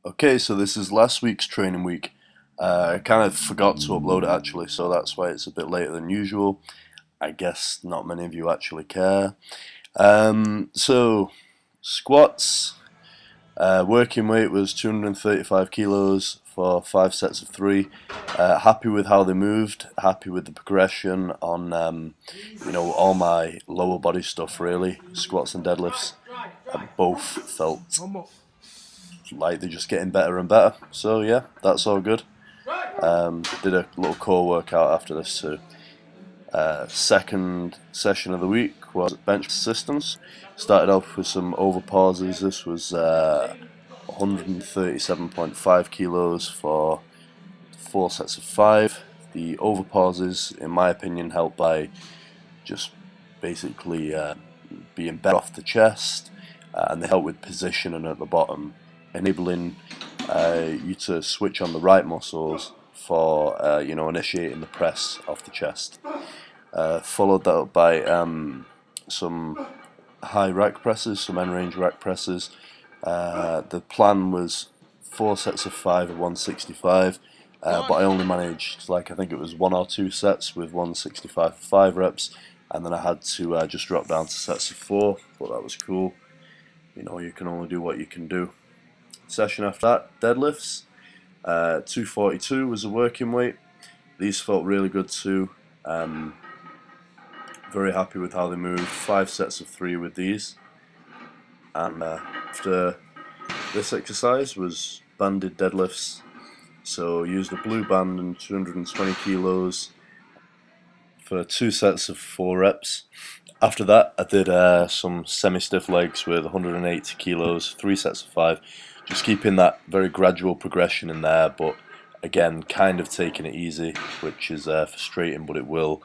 Okay, so this is last week's training week. I kind of forgot to upload it actually, so that's why it's a bit later than usual. I guess not many of you actually care. So, squats, working weight was 235 kilos for 5 sets of 3. Happy with how they moved, happy with the progression on, all my lower body stuff really. Squats and deadlifts both felt like they're just getting better and better. So yeah, that's all good. Did a little core workout after this too. Second session of the week was bench systems. Started off with some over pauses. This was 137.5 kilos for 4 sets of 5. The over pauses, in my opinion, help by just basically being better off the chest, and they help with positioning at the bottom, enabling you to switch on the right muscles for initiating the press off the chest. Followed that up by some high rack presses, some end range rack presses. The plan was 4 sets of 5 at 165, but I only managed, I think it was 1 or 2 sets with 165 for 5 reps, and then I had to just drop down to sets of 4, but that was cool. You can only do what you can do. Session after that, deadlifts. 242 was a working weight. These felt really good too. Very happy with how they moved. 5 sets of 3 with these. And after this exercise was banded deadlifts. So used a blue band and 220 kilos for 2 sets of 4 reps. After that, I did some semi-stiff legs with 180 kilos, 3 sets of 5. Just keeping that very gradual progression in there, but again, kind of taking it easy, which is frustrating, but it will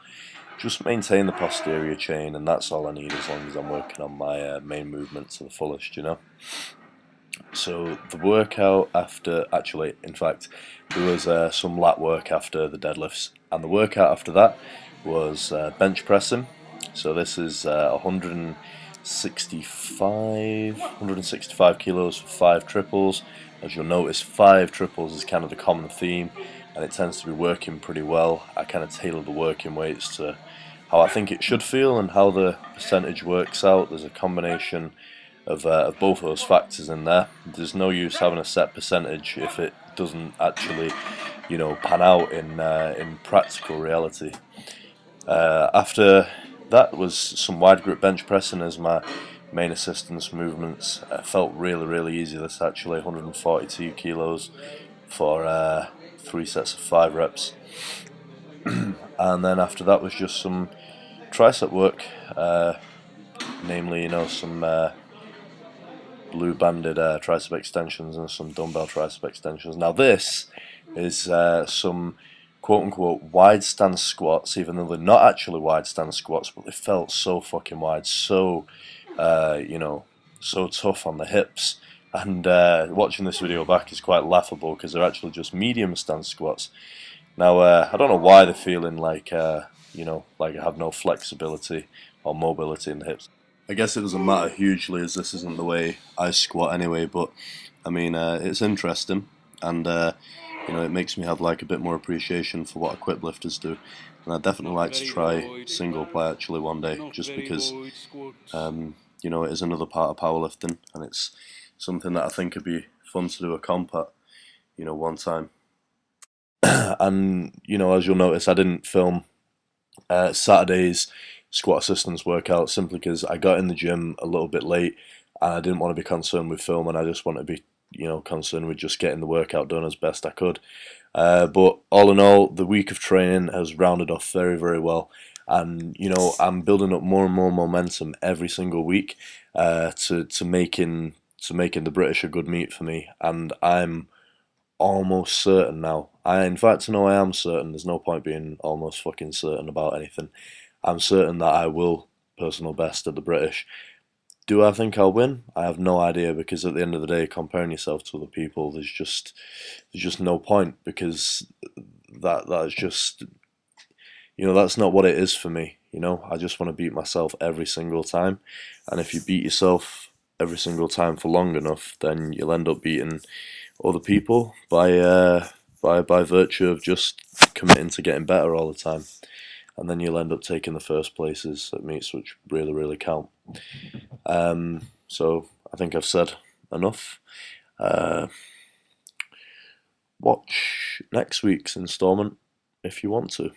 just maintain the posterior chain, and that's all I need as long as I'm working on my main movement to the fullest, So the workout after, actually, in fact, there was some lat work after the deadlifts, and the workout after that was bench pressing. So this is 165 kilos for 5 triples. As you'll notice, 5 triples is kind of the common theme, and it tends to be working pretty well. I kind of tailor the working weights to how I think it should feel and how the percentage works out. There's a combination of both of those factors in there. There's no use having a set percentage if it doesn't actually, pan out in practical reality. After that was some wide grip bench pressing as my main assistance movements. Felt really, really easy. This actually 142 kilos for 3 sets of 5 reps. And then after that was just some tricep work, namely, some blue banded tricep extensions and some dumbbell tricep extensions. Now this is some quote-unquote wide stance squats, even though they're not actually wide stance squats, but they felt so fucking wide, so so tough on the hips. And watching this video back is quite laughable because they're actually just medium stance squats. Now I don't know why they're feeling like like I have no flexibility or mobility in the hips. I guess it doesn't matter hugely as this isn't the way I squat anyway, but I mean it's interesting, and it makes me have a bit more appreciation for what equipped lifters do, and I'd definitely like to try single play actually one day, just because it is another part of powerlifting, and it's something that I think would be fun to do a comp at, one time. And as you'll notice, I didn't film Saturday's squat assistance workout simply because I got in the gym a little bit late and I didn't want to be concerned with filming. I just wanted to be concerned with just getting the workout done as best I could. But all in all, the week of training has rounded off very, very well, and I'm building up more and more momentum every single week to making the British a good meet for me, and I'm almost certain now. In fact, no, I am certain. There's no point being almost fucking certain about anything. I'm certain that I will personal best at the British. Do I think I'll win? I have no idea, because at the end of the day, comparing yourself to other people, there's just no point, because that's just that's not what it is for me. I just want to beat myself every single time, and if you beat yourself every single time for long enough, then you'll end up beating other people by virtue of just committing to getting better all the time, and then you'll end up taking the first places at meets, which really count. So I think I've said enough. Watch next week's instalment if you want to.